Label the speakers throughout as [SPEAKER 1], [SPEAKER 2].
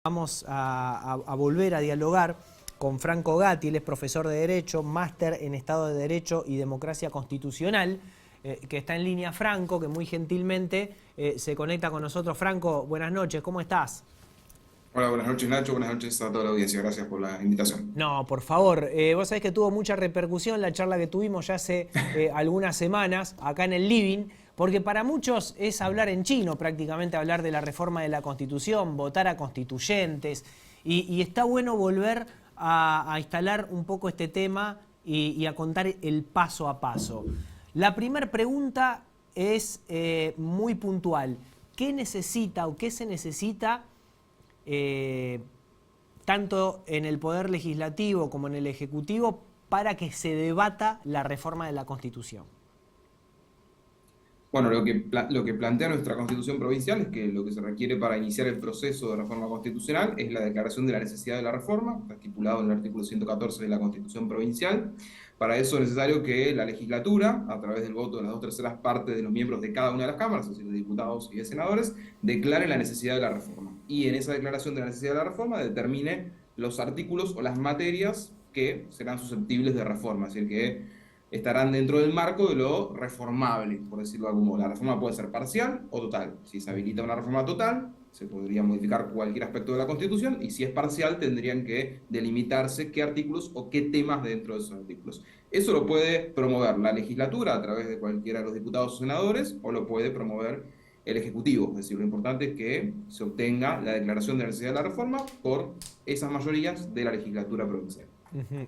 [SPEAKER 1] Vamos a volver a dialogar con Franco Gatti. Él es profesor de Derecho, máster en Estado de Derecho y Democracia Constitucional, que está en línea. Franco, que muy gentilmente se conecta con nosotros. Franco, buenas noches, ¿cómo estás?
[SPEAKER 2] Hola, buenas noches Nacho, buenas noches a toda la audiencia, gracias por la invitación.
[SPEAKER 1] No, por favor, vos sabés que tuvo mucha repercusión la charla que tuvimos ya hace algunas semanas acá en el Living, porque para muchos es hablar en chino, prácticamente hablar de la reforma de la Constitución, votar a constituyentes, y está bueno volver a instalar un poco este tema y a contar el paso a paso. La primera pregunta es muy puntual. ¿Qué necesita o qué se necesita tanto en el Poder Legislativo como en el Ejecutivo para que se debata la reforma de la Constitución?
[SPEAKER 2] Bueno, lo que plantea nuestra Constitución provincial es que lo que se requiere para iniciar el proceso de reforma constitucional es la declaración de la necesidad de la reforma, está estipulado en el artículo 114 de la Constitución provincial. Para eso es necesario que la legislatura, a través del voto de las 2/3 partes de los miembros de cada una de las cámaras, es decir, de diputados y de senadores, declare la necesidad de la reforma. Y en esa declaración de la necesidad de la reforma determine los artículos o las materias que serán susceptibles de reforma, es decir, que estarán dentro del marco de lo reformable, por decirlo de algún modo. La reforma puede ser parcial o total. Si se habilita una reforma total, se podría modificar cualquier aspecto de la Constitución, y si es parcial, tendrían que delimitarse qué artículos o qué temas dentro de esos artículos. Eso lo puede promover la legislatura a través de cualquiera de los diputados o senadores, o lo puede promover el Ejecutivo. Es decir, lo importante es que se obtenga la declaración de la necesidad de la reforma por esas mayorías de la legislatura provincial.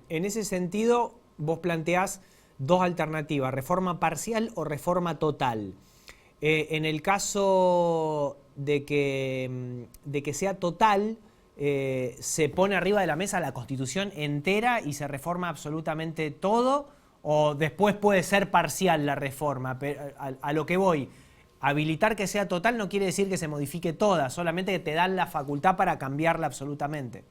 [SPEAKER 1] En ese sentido, vos planteás dos alternativas: reforma parcial o reforma total. En el caso de que sea total, ¿se pone arriba de la mesa la Constitución entera y se reforma absolutamente todo? ¿O después puede ser parcial la reforma? A lo que voy, habilitar que sea total no quiere decir que se modifique toda, solamente que te dan la facultad para cambiarla absolutamente.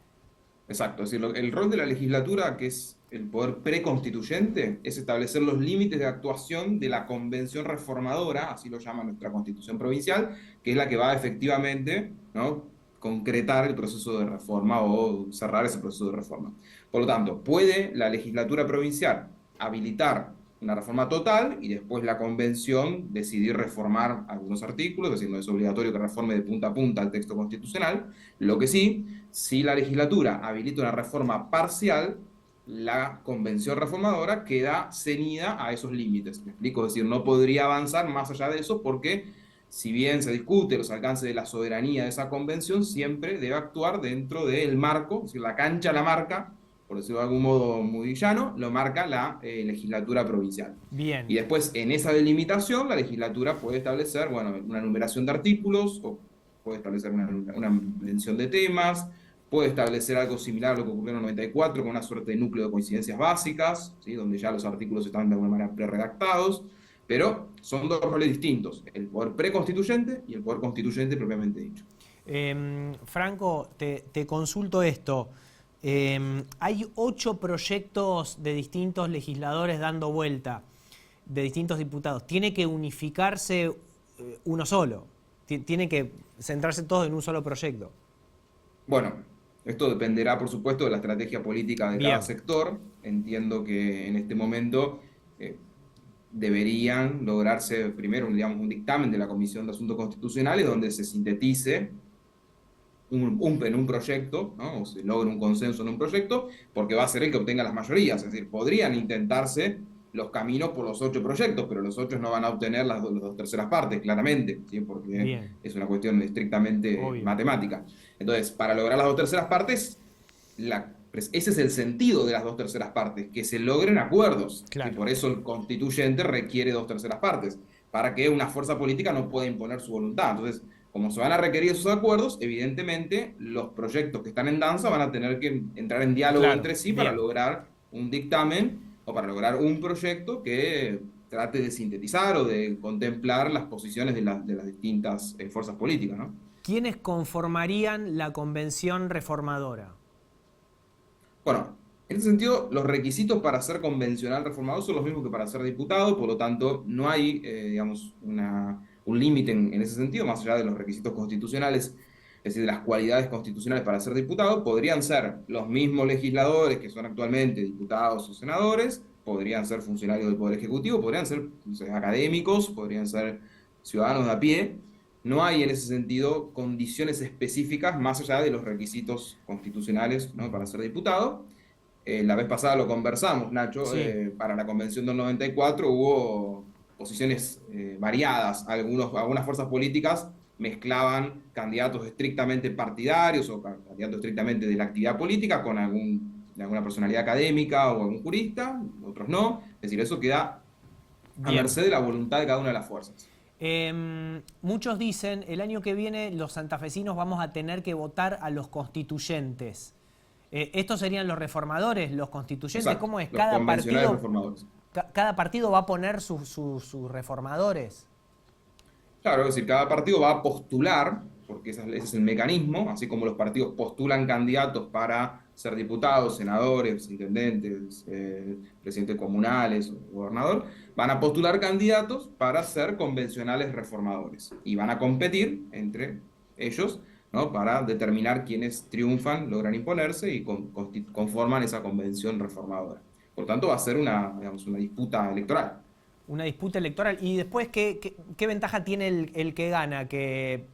[SPEAKER 2] Exacto, es decir, el rol de la legislatura, que es el poder preconstituyente, es establecer los límites de actuación de la convención reformadora, así lo llama nuestra constitución provincial, que es la que va a efectivamente, ¿no?, concretar el proceso de reforma o cerrar ese proceso de reforma. Por lo tanto, puede la legislatura provincial habilitar una reforma total y después la convención decidir reformar algunos artículos, es decir, no es obligatorio que reforme de punta a punta el texto constitucional. Lo que sí, si la legislatura habilita una reforma parcial, la convención reformadora queda ceñida a esos límites. ¿Me explico? Es decir, no podría avanzar más allá de eso porque, si bien se discute los alcances de la soberanía de esa convención, siempre debe actuar dentro del marco, es decir, la cancha la marca, por decirlo de algún modo muy llano, lo marca la legislatura provincial. Y
[SPEAKER 1] Bien.
[SPEAKER 2] después, en esa delimitación, la legislatura puede establecer, bueno, una numeración de artículos, o puede establecer una mención de temas, puede establecer algo similar a lo que ocurrió en el 94, con una suerte de núcleo de coincidencias básicas, ¿sí?, donde ya los artículos están de alguna manera preredactados, pero son dos roles distintos: el poder preconstituyente y el poder constituyente propiamente dicho.
[SPEAKER 1] Franco, te consulto esto. Hay 8 proyectos de distintos legisladores dando vuelta, de distintos diputados. Tiene que unificarse uno solo. Tiene que centrarse todo en un solo proyecto.
[SPEAKER 2] Bueno, esto dependerá, por supuesto, de la estrategia política de cada
[SPEAKER 1] Bien.
[SPEAKER 2] sector. Entiendo que en este momento eh, deberían lograrse primero, digamos, un dictamen de la Comisión de Asuntos Constitucionales donde se sintetice en un proyecto, ¿no?, o se logre un consenso en un proyecto, porque va a ser el que obtenga las mayorías. Es decir, podrían intentarse los caminos por los 8 proyectos, pero los 8 no van a obtener las 2/3 partes, claramente, ¿sí?, porque
[SPEAKER 1] Bien,
[SPEAKER 2] es una cuestión estrictamente
[SPEAKER 1] obvio.
[SPEAKER 2] matemática. Entonces, para lograr las 2/3 partes, ese es el sentido de las 2/3 partes, que se logren acuerdos, y
[SPEAKER 1] Claro.
[SPEAKER 2] por eso el constituyente requiere 2/3 partes, para que una fuerza política no pueda imponer su voluntad. Entonces, como se van a requerir esos acuerdos, evidentemente los proyectos que están en danza van a tener que entrar en diálogo
[SPEAKER 1] Claro.
[SPEAKER 2] entre sí para
[SPEAKER 1] Bien.
[SPEAKER 2] lograr un dictamen o para lograr un proyecto que trate de sintetizar o de contemplar las posiciones de las distintas fuerzas políticas, ¿no?
[SPEAKER 1] ¿Quiénes conformarían la convención reformadora?
[SPEAKER 2] Bueno, en ese sentido, los requisitos para ser convencional reformador son los mismos que para ser diputado, por lo tanto, no hay, digamos, un límite en ese sentido, más allá de los requisitos constitucionales. es decir, de las cualidades constitucionales para ser diputado, podrían ser los mismos legisladores que son actualmente diputados o senadores, podrían ser funcionarios del Poder Ejecutivo, podrían ser, no sé, académicos, podrían ser ciudadanos de a pie. No hay en ese sentido condiciones específicas más allá de los requisitos constitucionales, ¿no?, para ser diputado. La vez pasada lo conversamos, Nacho,
[SPEAKER 1] Sí.
[SPEAKER 2] para la Convención del 94 hubo posiciones variadas. Algunas fuerzas políticas mezclaban candidatos estrictamente partidarios o candidatos estrictamente de la actividad política con alguna personalidad académica o algún jurista, otros no. Es decir, eso queda a
[SPEAKER 1] Bien.
[SPEAKER 2] merced de la voluntad de cada una de las fuerzas.
[SPEAKER 1] Muchos dicen, el año que viene los santafesinos vamos a tener que votar a los constituyentes. ¿Estos serían los reformadores, los constituyentes?
[SPEAKER 2] Exacto,
[SPEAKER 1] ¿Cómo es?
[SPEAKER 2] los convencionales reformadores.
[SPEAKER 1] Cada partido va a poner sus reformadores.
[SPEAKER 2] Claro, es decir, cada partido va a postular, porque ese es el mecanismo, así como los partidos postulan candidatos para ser diputados, senadores, intendentes, presidentes comunales o gobernador, van a postular candidatos para ser convencionales reformadores y van a competir entre ellos, ¿no?, para determinar quiénes triunfan, logran imponerse y conforman esa convención reformadora. Por tanto, va a ser digamos, una disputa electoral.
[SPEAKER 1] Una disputa electoral. Y después, ¿qué ventaja tiene el que gana?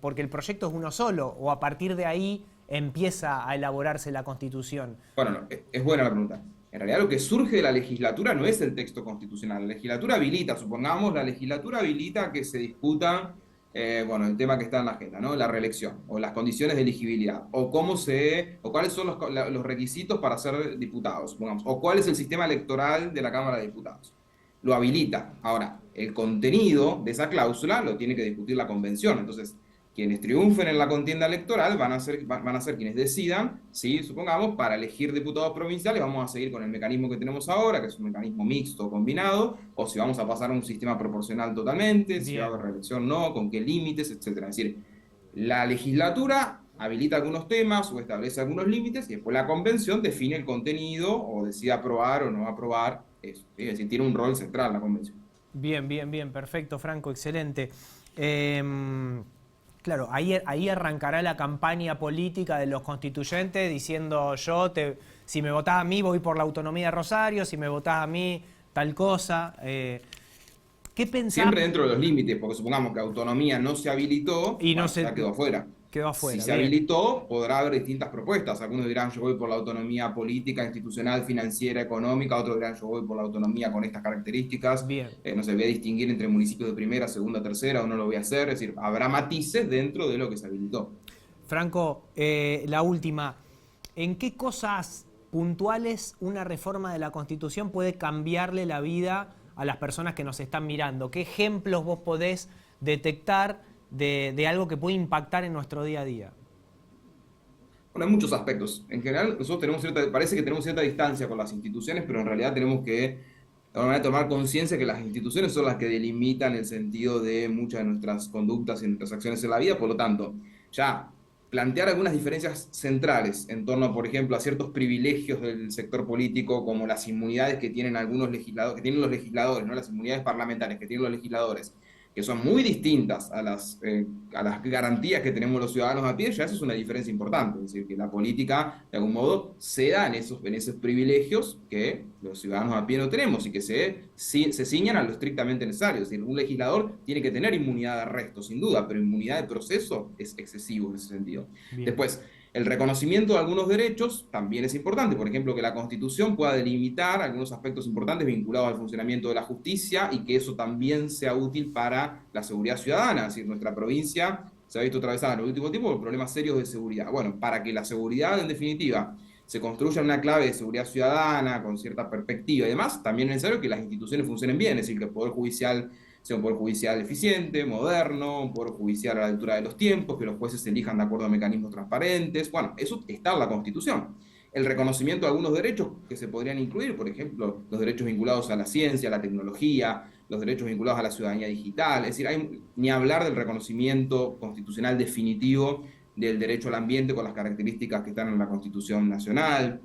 [SPEAKER 1] Porque el proyecto es uno solo, o a partir de ahí empieza a elaborarse la Constitución.
[SPEAKER 2] Bueno, no, es buena la pregunta. En realidad lo que surge de la legislatura no es el texto constitucional. La legislatura habilita, supongamos, la legislatura habilita que se discuta, bueno, el tema que está en la agenda, ¿no? La reelección, o las condiciones de elegibilidad, o o cuáles son los requisitos para ser diputados, supongamos, o cuál es el sistema electoral de la Cámara de Diputados. Lo habilita. Ahora, el contenido de esa cláusula lo tiene que discutir la convención. Entonces, quienes triunfen en la contienda electoral van a ser quienes decidan, ¿sí?, supongamos, para elegir diputados provinciales vamos a seguir con el mecanismo que tenemos ahora, que es un mecanismo mixto combinado, o si vamos a pasar a un sistema proporcional totalmente, si va a
[SPEAKER 1] Bien.
[SPEAKER 2] haber reelección no, con qué límites, etcétera. Es decir, la legislatura habilita algunos temas o establece algunos límites y después la convención define el contenido o decide aprobar o no aprobar eso, ¿sí? Es decir, tiene un rol central la convención.
[SPEAKER 1] Bien, bien, bien. Perfecto, Franco. Excelente. Claro, ahí arrancará la campaña política de los constituyentes diciendo si me votás a mí voy por la autonomía de Rosario, si me votás a mí tal cosa. ¿Qué pensás?
[SPEAKER 2] Siempre dentro de los límites, porque supongamos que autonomía no se habilitó,
[SPEAKER 1] Y no
[SPEAKER 2] bueno,
[SPEAKER 1] se
[SPEAKER 2] ya quedó afuera.
[SPEAKER 1] quedó
[SPEAKER 2] Si
[SPEAKER 1] afuera.
[SPEAKER 2] se
[SPEAKER 1] Bien,
[SPEAKER 2] habilitó, podrá haber distintas propuestas. Algunos dirán yo voy por la autonomía política, institucional, financiera, económica, otros dirán yo voy por la autonomía con estas características.
[SPEAKER 1] bien.
[SPEAKER 2] No se voy a distinguir entre municipios de primera, segunda, tercera, o no lo voy a hacer. Es decir, habrá matices dentro de lo que se habilitó.
[SPEAKER 1] Franco, la última. ¿En qué cosas puntuales una reforma de la Constitución puede cambiarle la vida a las personas que nos están mirando? ¿Qué ejemplos vos podés detectar de algo que puede impactar en nuestro día a día?
[SPEAKER 2] Bueno, hay muchos aspectos. En general, nosotros parece que tenemos cierta distancia con las instituciones, pero en realidad tenemos que de alguna manera tomar conciencia que las instituciones son las que delimitan el sentido de muchas de nuestras conductas y nuestras acciones en la vida. Por lo tanto, ya plantear algunas diferencias centrales en torno, por ejemplo, a ciertos privilegios del sector político, como las inmunidades que tienen algunos legisladores, que tienen los legisladores, ¿no?, las inmunidades parlamentarias que tienen los legisladores, que son muy distintas a las garantías que tenemos los ciudadanos a pie, ya eso es una diferencia importante. Es decir, que la política, de algún modo, ceda en esos privilegios que los ciudadanos a pie no tenemos y que se ciñan a lo estrictamente necesario. Es decir, un legislador tiene que tener inmunidad de arresto, sin duda, pero inmunidad de proceso es excesivo en ese sentido.
[SPEAKER 1] Bien.
[SPEAKER 2] Después, el reconocimiento de algunos derechos también es importante. Por ejemplo, que la Constitución pueda delimitar algunos aspectos importantes vinculados al funcionamiento de la justicia y que eso también sea útil para la seguridad ciudadana. Es decir, nuestra provincia se ha visto atravesada en el último tiempo por problemas serios de seguridad. Bueno, para que la seguridad, en definitiva, se construya en una clave de seguridad ciudadana, con cierta perspectiva y demás, también es necesario que las instituciones funcionen bien. Es decir, que el Poder Judicial sea un poder judicial eficiente, moderno, un poder judicial a la altura de los tiempos, que los jueces se elijan de acuerdo a mecanismos transparentes. Bueno, eso está en la Constitución. El reconocimiento de algunos derechos que se podrían incluir, por ejemplo, los derechos vinculados a la ciencia, a la tecnología, los derechos vinculados a la ciudadanía digital. Es decir, ni hablar del reconocimiento constitucional definitivo del derecho al ambiente con las características que están en la Constitución Nacional.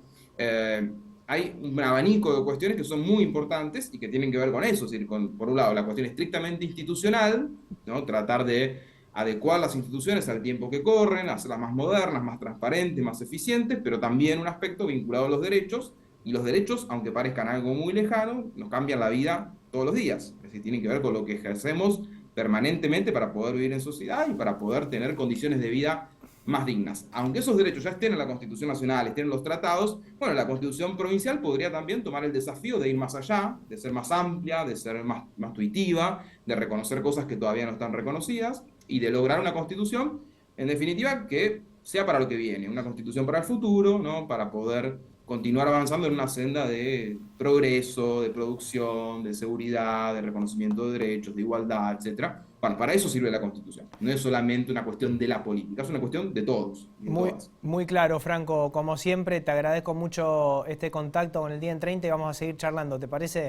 [SPEAKER 2] Hay un abanico de cuestiones que son muy importantes y que tienen que ver con eso, es decir, por un lado, la cuestión estrictamente institucional, ¿no?, tratar de adecuar las instituciones al tiempo que corren, hacerlas más modernas, más transparentes, más eficientes, pero también un aspecto vinculado a los derechos, y los derechos, aunque parezcan algo muy lejano, nos cambian la vida todos los días, es decir, tienen que ver con lo que ejercemos permanentemente para poder vivir en sociedad y para poder tener condiciones de vida más dignas. Aunque esos derechos ya estén en la Constitución Nacional, estén en los tratados, bueno, la Constitución Provincial podría también tomar el desafío de ir más allá, de ser más amplia, de ser más tuitiva, de reconocer cosas que todavía no están reconocidas y de lograr una Constitución, en definitiva, que sea para lo que viene, una Constitución para el futuro, ¿no? Para poder continuar avanzando en una senda de progreso, de producción, de seguridad, de reconocimiento de derechos, de igualdad, etcétera. Bueno, para eso sirve la Constitución. No es solamente una cuestión de la política, es una cuestión de todos y de
[SPEAKER 1] Muy,
[SPEAKER 2] todas.
[SPEAKER 1] muy claro, Franco. Como siempre, te agradezco mucho este contacto con el Día en 30 y vamos a seguir charlando, ¿te parece?